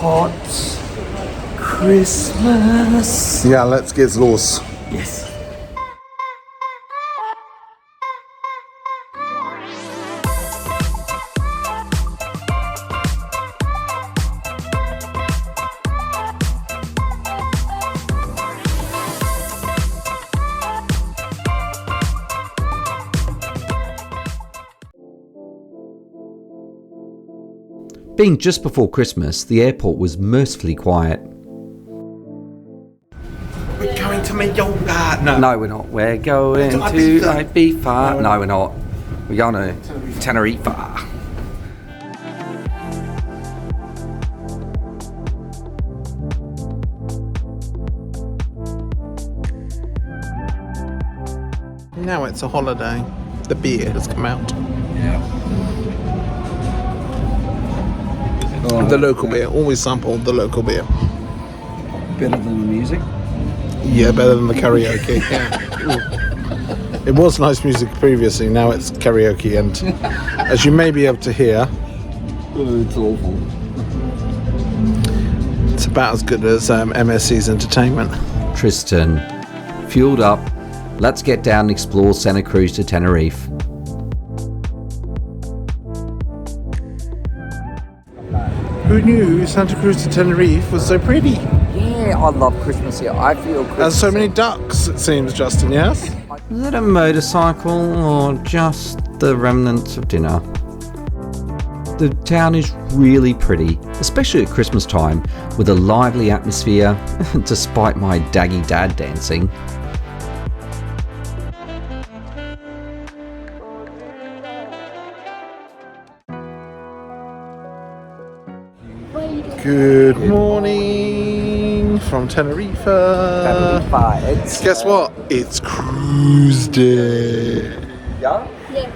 hot Christmas. Yeah, let's get los. Yes. Being just before Christmas, the airport was mercifully quiet. We're going to Mallorca. No, we're not. We're going to Ibiza. No, we're not. We're going to Tenerife. Now it's a holiday. The beer has come out. Yeah. The local beer. Always sample the local beer. Better than the music? Yeah, better than the karaoke. Yeah. It was nice music previously. Now it's karaoke, and as you may be able to hear, It's awful. it's about as good as MSC's entertainment. Tristan, fueled up. Let's get down and explore Santa Cruz de Tenerife. Who knew Santa Cruz de Tenerife was so pretty? Yeah, I love Christmas here. I feel Christmas. And so many ducks, it seems, Justin, yes? Is it a motorcycle or just the remnants of dinner? The town is really pretty, especially at Christmas time, with a lively atmosphere, despite my daggy dad dancing. Good morning from Tenerife. Guess what? It's cruise day. Yeah? Yeah.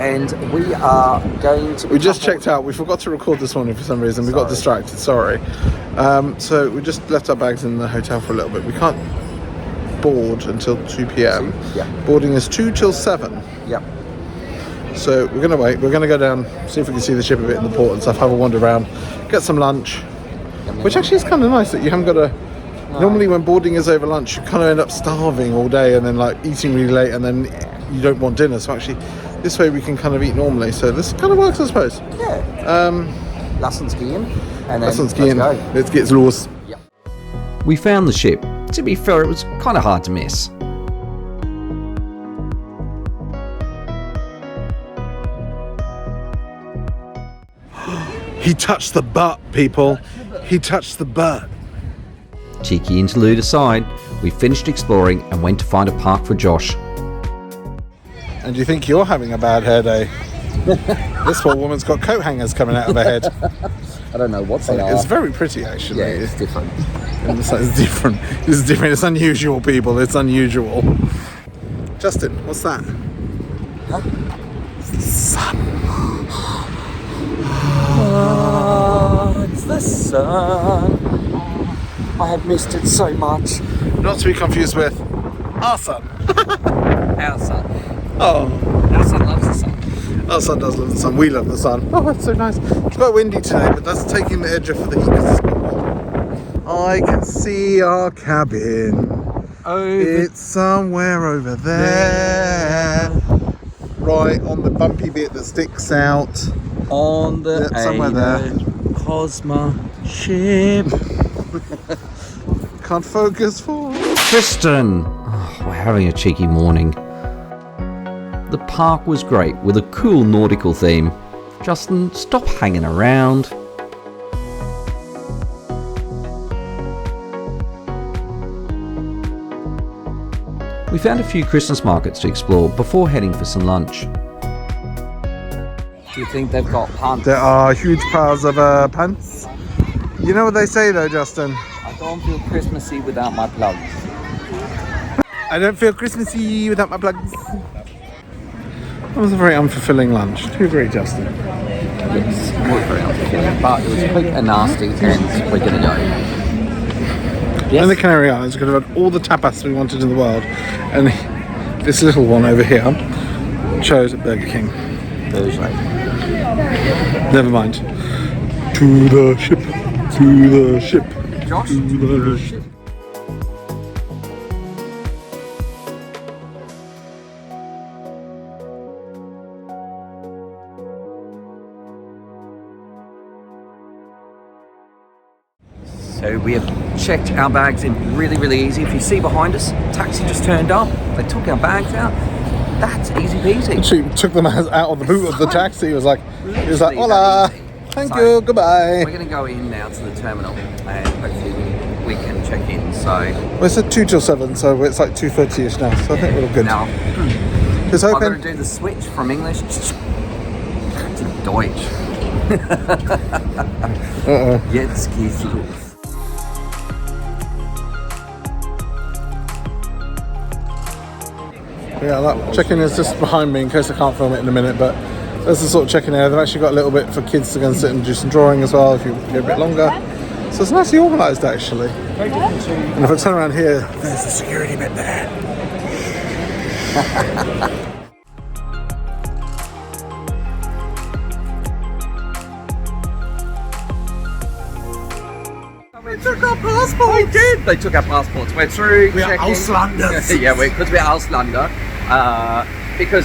And we are going to... We just checked out. We forgot to record this morning for some reason. We got distracted. Sorry. So we just left our bags in the hotel for a little bit. We can't board until 2 p.m. Yeah. Boarding is 2 till 7. Yep. So we're going to wait. We're going to go down, see if we can see the ship a bit in the port and stuff, have a wander around, get some lunch, which actually is kind of nice that you haven't got to... Normally when boarding is over lunch, you kind of end up starving all day and then like eating really late and then you don't want dinner. So actually this way we can kind of eat normally. So this kind of works, I suppose. Yeah. Lassen skiing. And then Lassen skiing. Let's get los. Yep. We found the ship. To be fair, it was kind of hard to miss. He touched the butt, people. He touched the butt. Cheeky interlude aside, we finished exploring and went to find a park for Josh. And do you think you're having a bad hair day? This poor woman's got coat hangers coming out of her head. I don't know what they are. It's very pretty, actually. Yeah, it's different. It's different. It's different. It's unusual, people. It's unusual. Justin, what's that? Huh? It's the sun. Oh, it's the sun. I have missed it so much. Not to be confused with our sun. Our sun. Oh, Our sun loves the sun. our sun does love the sun. We love the sun. Oh, it's so nice. It's quite windy today, but that's taking the edge off of the heat because it's got warm. I can see our cabin. It's somewhere over there. Right on the bumpy bit that sticks out. On the somewhere there. Cosma ship. Can't focus for. Tristan! Oh, we're having a cheeky morning. The park was great with a cool nautical theme. Justin, stop hanging around. We found a few Christmas markets to explore before heading for some lunch. Do you think they've got pants? There are huge piles of pants. You know what they say though, Justin? I don't feel Christmassy without my plugs. I don't feel Christmassy without my plugs. That was a very unfulfilling lunch. Do you agree, Justin? Yes, it was very unfulfilling, but it was quick and nasty, and we're gonna go. Yes. And the Canary Islands, we could have had all the tapas we wanted in the world, and this little one over here chose Burger King. Thursday. Never mind. To the ship, to the ship, Josh, to the ship. So we have checked our bags in really easy. If you see behind us, taxi just turned up. They took our bags out. That's easy peasy. She took them out of the boot of the taxi. He was like, hola, thank So, you, goodbye. We're going to go in now to the terminal and hopefully we can check in. So Well, it's at 2 till 7, so it's like 2:30ish now, so I think we're all good. now It's I've got open. to do the switch from English to Deutsch. Jetzt geht's los. Yeah, that check-in is just behind me in case I can't film it in a minute, but there's the sort of check-in area. They've actually got a little bit for kids to go and sit and do some drawing as well if you go a bit longer. So it's nicely organised actually. And if I turn around here, there's the security bit there. They took our passports. They did. They took our passports. We're through. We are check-in. Auslanders. Yeah, because we're Auslander. Because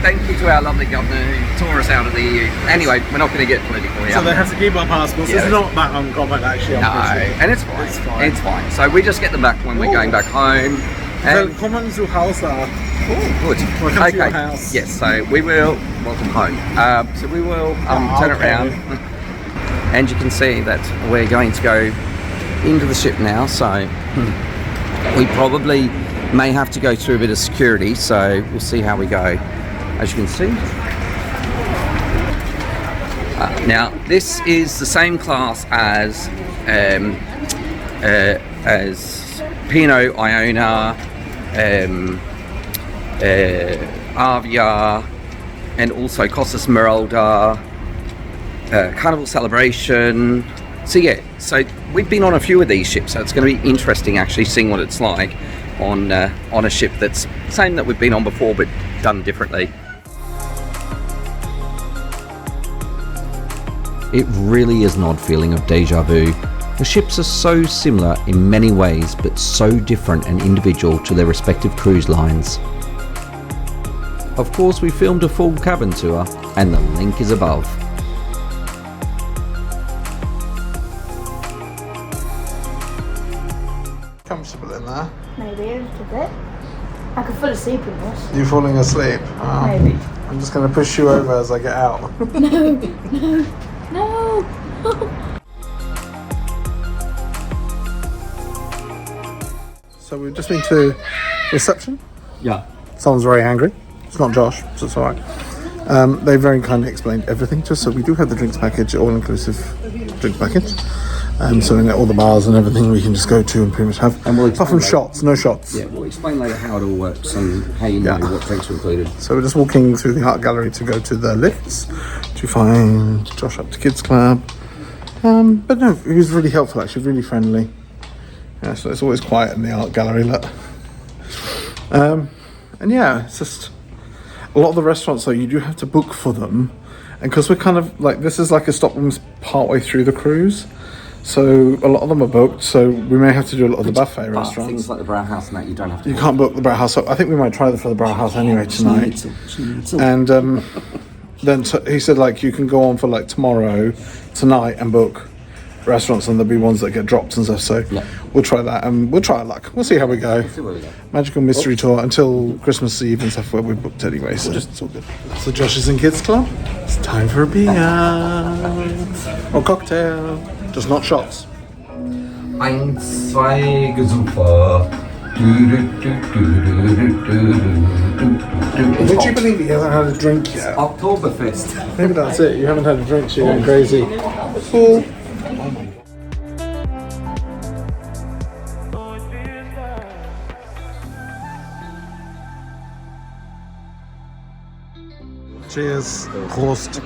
thank you to our lovely governor who tore us out of the EU. Anyway, we're not going to get political here. So they have to keep our passports. Yeah. It's not that uncommon actually. No, and it's fine. It's fine. It's fine. So we just get them back when we're going back home. And Willkommen zu Hause. oh, good. Welcome to your house. Yes. So we will welcome home. So we will turn it around, and you can see that we're going to go into the ship now. So we probably may have to go through a bit of security. So we'll see how we go. As you can see. Now this is the same class as Pinot Iona, Avia, and also Costa Smeralda, Carnival Celebration. So yeah, so we've been on a few of these ships, so it's going to be interesting actually seeing what it's like on a ship that's the same that we've been on before but done differently. It really is an odd feeling of deja vu. The ships are so similar in many ways, but so different and individual to their respective cruise lines. Of course, we filmed a full cabin tour, and the link is above. Comfortable in there. Maybe a little bit. I could fall asleep in this. You falling asleep? Oh. Maybe. I'm just going to push you over as I get out. No! So we've just been to reception. Yeah. Someone's very angry. It's not Josh, so it's alright. They very kindly explained everything to us. So we do have the drinks package, all-inclusive drinks package. So in all the bars and everything we can just go to and pretty much have. And we'll apart from explain later. shots, no shots. Yeah, we'll explain later how it all works and how you know what drinks are included. So we're just walking through the art gallery to go to the lifts to find Josh up to Kids Club. But no, he was really helpful actually, really friendly. Yeah, so it's always quiet in the art gallery, look. And yeah, it's just a lot of the restaurants though, you do have to book for them. And because we're kind of like, this is like a stop partway through the cruise. So a lot of them are booked, so we may have to do a lot of the buffet restaurants. Things like the Brow House and that you don't have to. You can't book the Brow House. So I think we might try for the Brow House anyway tonight. And then he said like you can go on for like tomorrow, tonight, and book restaurants, and there'll be ones that get dropped and stuff. So we'll try that, and we'll try our luck. We'll see how we go. Magical mystery tour until Christmas Eve and stuff where we booked anyway. So it's all good. So Josh is in Kids Club. It's time for a beer or cocktail. Just not shots. 1, 2, gesuper. Would you believe he hasn't had a drink yet? Oktoberfest. Maybe that's it. You haven't had a drink, so you're going crazy. Cool. Cheers. Prost.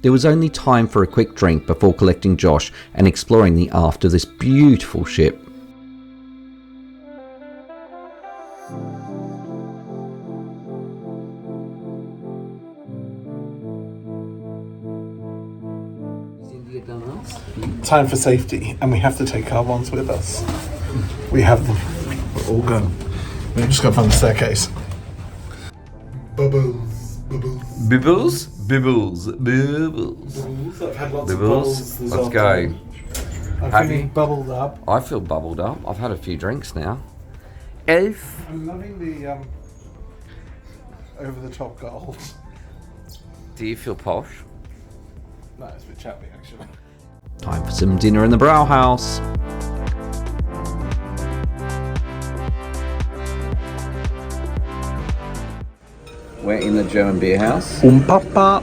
There was only time for a quick drink before collecting Josh and exploring the aft of this beautiful ship. glass. Time for safety, and we have to take our wands with us. We have them. We're all gone. We've just got to find the staircase. Bubbles. Bibbles? Bibbles. Bibbles. I've had lots Bibbles. of Let's go. I'm Have feeling you? bubbled up. I feel bubbled up. I've had a few drinks now. Elf. I'm loving the over-the-top gold. Do you feel posh? No, it's a bit chappy actually. Time for some dinner in the Brow House. We're in the German beer house. Papa.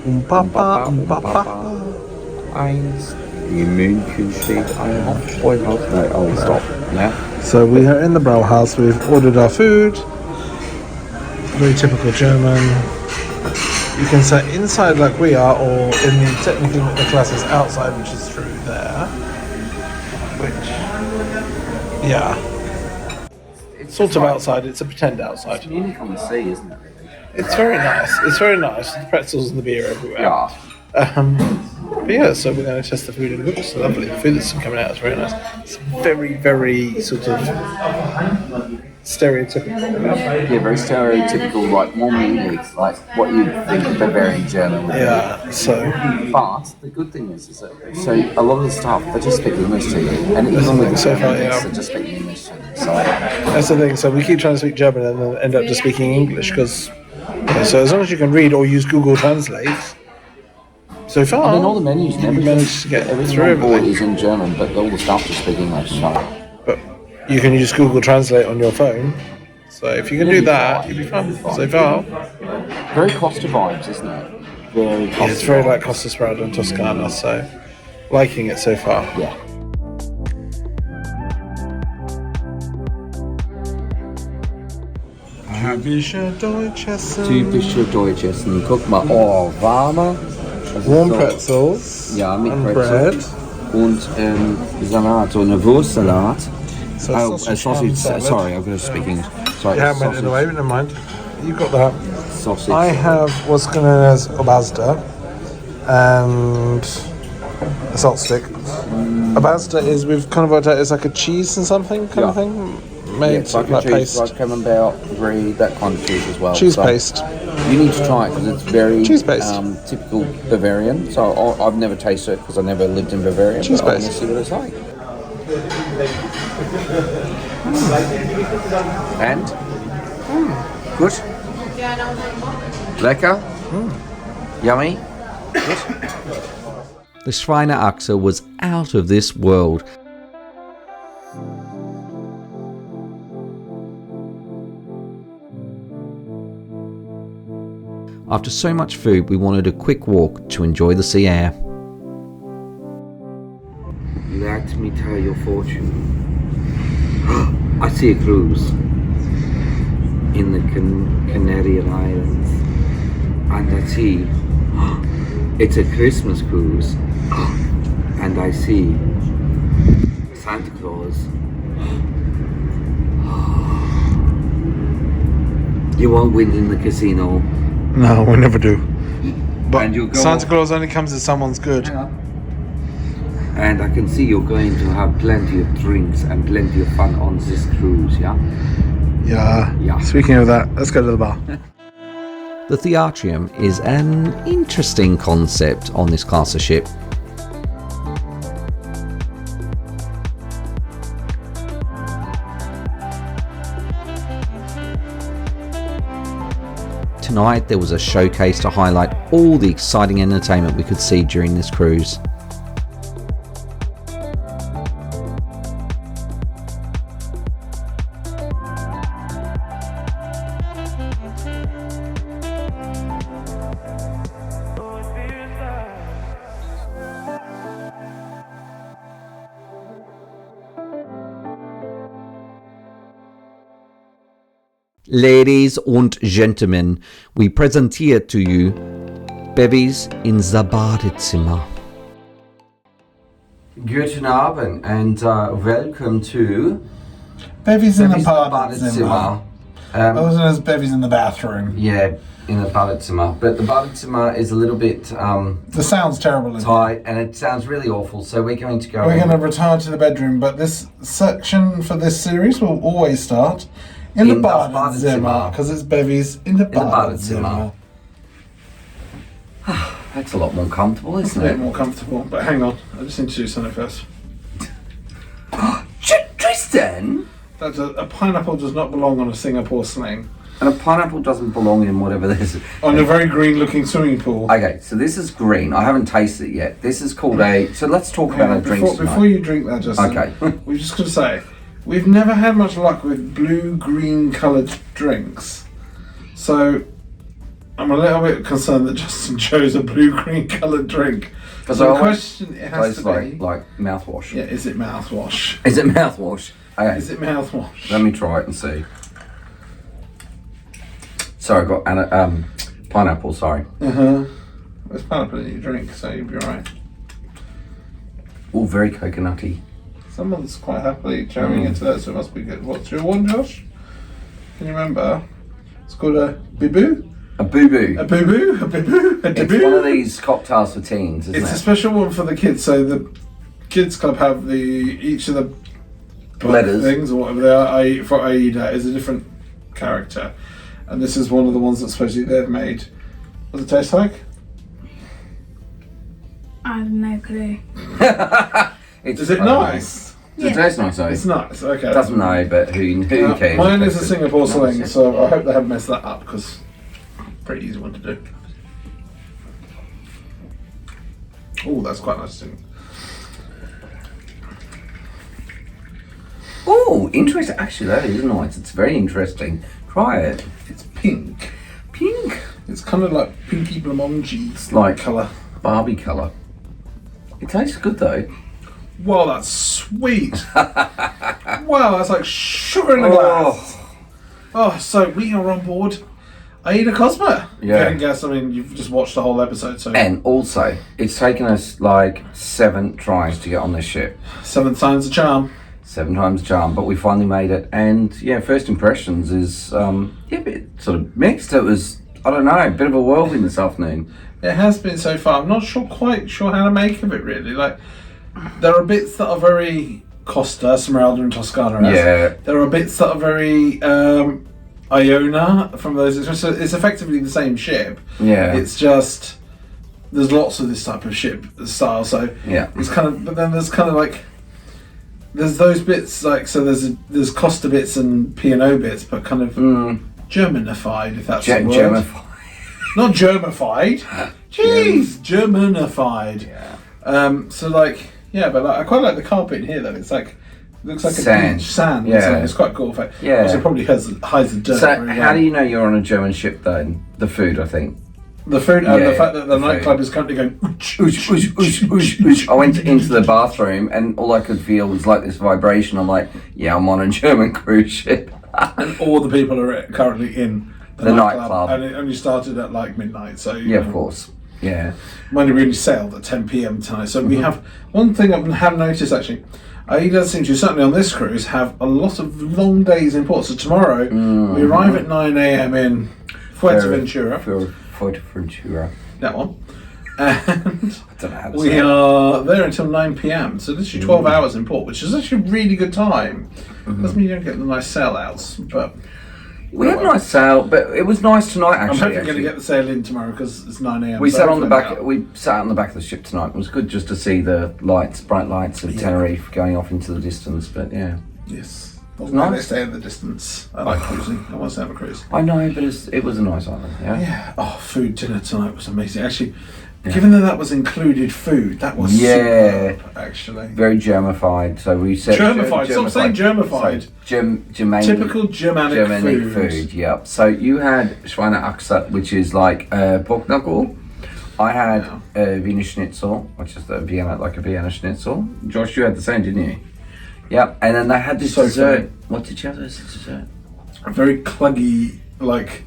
Eins. In München steht ein Hauptstreuhaus. No, oh, stop. Yeah. So we are in the Brow House. We've ordered our food. Very typical German. You can sit inside like we are, or technically what the class is outside, which is through there. Which, yeah, it's sort of outside. It's a pretend outside. It's nearly on the sea, isn't it? It's very nice. It's very nice. The pretzels and the beer everywhere. Yeah. But yeah, so we're going to test the food and it looks lovely. The food that's coming out is very nice. It's very, very sort of stereotypical. Yeah, very stereotypical, like more unique, like what you'd think of Bavarian German would be. Yeah, so But the good thing is that so a lot of the staff they just speak English to you, and even with the So far, Germans, yeah. they just speak English to you. So that's the thing. So we keep trying to speak German and then end up just speaking English because. So as long as you can read or use Google Translate, so far. I mean, all the menus and you everything, managed to get everything through on board everything. is in German, but all the staff just speak English. So But you can use Google Translate on your phone. So if you can do that, you'll be fine. So far, very Costa vibes, isn't it? Very Costa. it's very vibes. like Costa Sperado and Toscana. So liking it so far. Yeah. Typische Deutschessen. Typische Deutschessen. Guck mal, oh, warme. Das ist Warm so- pretzels. Ja, mit and Pretzel. bread. Und Salat, so eine Wurstsalat. So Oh, sausage sausage. ham salad. Sorry, I'm going to speak English. Sorry, You haven't made it away, never mind. You got that. Sausage. I have what's known as obazda and a salt stick. Obazda is, we've kind of worked out, it's like a cheese and something kind of Yeah. thing. Yeah, Made it's like like a cheese, paste. like camembert, brie, that kind of cheese as well. Cheese So paste. You need to try it because it's very Cheese paste. typical Bavarian. So I've never tasted it because I never lived in Bavaria. Cheese but I want to paste. see what it's like. And? Good? Lecker? Yummy? The Schreiner Achse was out of this world. After so much food, we wanted a quick walk to enjoy the sea air. Let me tell your fortune. I see a cruise in the Canary Islands, and I see it's a Christmas cruise, and I see Santa Claus. You won't win in the casino. No, we never do. But And you'll go Santa off- Claus only comes if someone's good. And I can see you're going to have plenty of drinks and plenty of fun on this cruise, yeah? Yeah. Yeah. Speaking of that, let's go to the bar. The theatrium is an interesting concept on this class of ship. Tonight there was a showcase to highlight all the exciting entertainment we could see during this cruise. Ladies and gentlemen, we präsentiere to you Bevies in the Badezimmer. Guten Abend and welcome to Bevies in the Bevies Badezimmer. Badezimmer. Also known as Bevies in the bathroom. Yeah, in the Badezimmer, but the Badezimmer is a little bit The sound's terrible. tight, and it sounds really awful. So we're going to go. We're going to retire to the bedroom, but this section for this series will always start in the Badezimmer, because it's Bevy's in the Badezimmer. That's a lot more comfortable, It's isn't a bit it? more comfortable, but hang on, I just need to do something first. Tristan, That's a pineapple does not belong on a Singapore sling. and a pineapple doesn't belong in whatever this is. On a very green looking swimming pool. Okay, so this is green. I haven't tasted it yet. This is called a. So let's talk about our drinks tonight. Before you drink that, Justin, Okay. we're just going to say, we've never had much luck with blue-green coloured drinks. So, I'm a little bit concerned that Justin chose a blue-green coloured drink. Because So I the always question it has to be... like mouthwash. Yeah, is it mouthwash? Is it mouthwash? Okay. Is it mouthwash? Let me try it and see. Sorry, I got pineapple. Sorry. There's pineapple in your drink, so you'll be alright. Oh, very coconutty. Someone's quite happily chowing into that, so it must be good. What's your one, Josh? Can you remember? It's called a biboo. A boo-boo. A boo-boo? A biboo? A It's deboo? one of these cocktails for teens, isn't It's a it? special one for the kids. So the kids club have each of the Letters. things or whatever they are. For Aida is a different character, and this is one of the ones that supposedly they've made. What does it taste like? I have no clue. Is it nice? It tastes nice, though. It's nice. Okay. It doesn't know, but who cares? Mine It is a tastes Singapore good. sling, so I hope they haven't messed that up because pretty easy one to do. Oh, that's quite nice too. Oh, interesting. Actually, that is nice. It's very interesting. Try it. It's pink. Pink. It's kind of like pinky blancmange. It's like colour. Barbie colour. It tastes good though. Wow, that's sweet. Wow, that's like sugar in a glass. Oh, so we are on board Aida Cosma. Yeah. I guess, I mean, you've just watched the whole episode, so... And also, it's taken us like 7 tries to get on this ship. 7 times the charm. 7 times the charm, but we finally made it. And yeah, first impressions is a bit sort of mixed. It was, I don't know, a bit of a whirlwind this afternoon. It has been so far. I'm not quite sure how to make of it, really. Like, there are bits that are very Costa, Smeralda and Toscana. Yeah. There are bits that are very Iona from those. So it's effectively the same ship. Yeah. It's just there's lots of this type of ship style. So Yeah. it's kind of. But then there's kind of like there's those bits like so. There's Costa bits and P&O bits, but kind of Germanified, if that's the word. Germified. Not Germified. Jeez, Germanified. Yeah. So like, yeah, but like, I quite like the carpet in here. Though it's like, it looks like Sand. a beach sand. Yeah. It's quite cool. Effect. Yeah. Also, probably hides the dirt. So very how well. do you know you're on a German ship then? The food, I think. The food and Yeah, the fact that the the nightclub food. is currently going. Oosh, Oosh, oosh, oosh, oosh, oosh. I went into the bathroom and all I could feel was like this vibration. I'm like, yeah, I'm on a German cruise ship. And all the people are currently in The nightclub. and it only started at like midnight. So Yeah, of course. Yeah. Mind you, we only sailed at 10 p.m. tonight. So we have one thing I have noticed actually. Aida seems to, certainly on this cruise, have a lot of long days in port. So tomorrow we arrive at 9 a.m. in Fuerteventura. Fuerteventura. That one. And I don't know how to we say it. are there until 9 p.m. So literally 12 hours in port, which is actually a really good time. Doesn't mean you don't get the nice sail outs, but We had a nice sail, but it was nice tonight I'm actually. hoping going to get the sail in tomorrow because it's 9 a.m. We so sat on the hopefully back. We sat on the back of the ship tonight. It was good just to see the lights, bright lights of Tenerife going off into the distance. But yeah, Yes. Well, nice. they stay in the distance. I like cruising. I want to stay on a cruise. I know, but it was a nice island. Yeah. Yeah. Oh, food dinner tonight was amazing. Actually, given that was included food, that was superb, actually. Very Germified. So we said Germified. Stop saying Germified. So, Germanic. Typical Germanic food. Yep. So you had Schweineachse, which is like pork knuckle. I had Wiener Schnitzel, which is a Vienna Schnitzel. Josh, you had the same, didn't you? Yep. And then they had this So dessert. funny. What did you have as a dessert? A very cluggy, like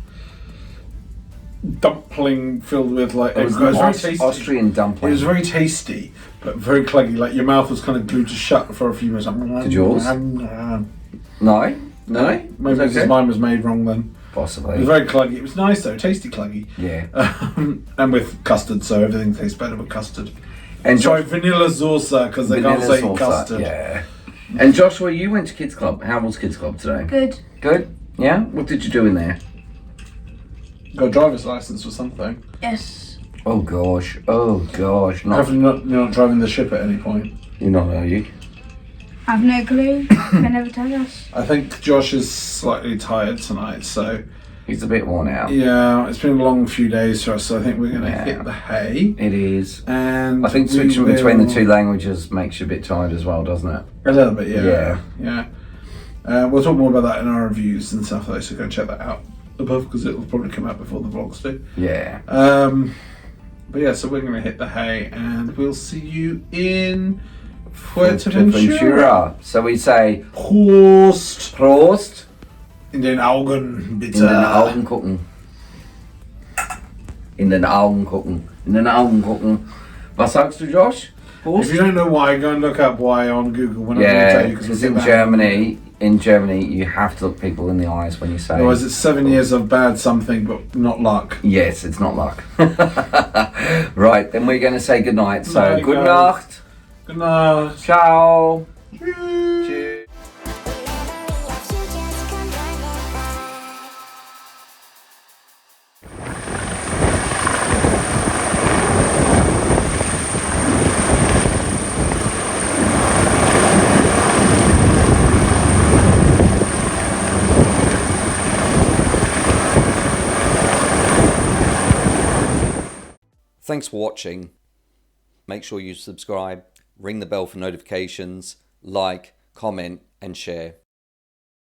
dumpling filled with like. It was very an tasty. Austrian It dumpling. was very tasty, but very cluggy. Like your mouth was kind of glued to shut for a few minutes. Did yours? No. Maybe Okay. because mine was made wrong then. Possibly. It was very cluggy. It was nice though, tasty cluggy. Yeah. And with custard, so everything tastes better with custard. And Try vanilla saucer because they can't say custard. Yeah. And Joshua, you went to Kids Club. How was Kids Club today? Good. Good? Yeah? What did you do in there? Got a driver's license or something. Yes. Oh gosh. Oh gosh. Hopefully you're not driving the ship at any point. You're not, are you? I've no clue. They never tell us. I think Josh is slightly tired tonight, so He's a bit worn out. yeah, it's been a long few days for us, so I think we're going to hit the hay. It is. And I think switching between the two languages makes you a bit tired as well, doesn't it? A little bit, yeah. We'll talk more about that in our reviews and stuff, though, so go check that out above because it will probably come out before the vlogs do. Yeah. But yeah, so we're going to hit the hay and we'll see you in Fuerteventura. So we say Prost. Prost. In den Augen, bitte. In den Augen gucken. In den Augen gucken. In den Augen gucken. Was sagst du, Josh? Prost? If you don't know why, go and look up why on Google. When I'm going to Yeah, tell you, because we'll in Germany, you have to look people in the eyes when you say. Otherwise, it's 7 years of bad something, but not luck. Yes, it's not luck. Right, then we're going to say goodnight. So, Night, good guys. night. Good night. Ciao. Cheers. Cheers. Thanks for watching. Make sure you subscribe, ring the bell for notifications, like, comment and share.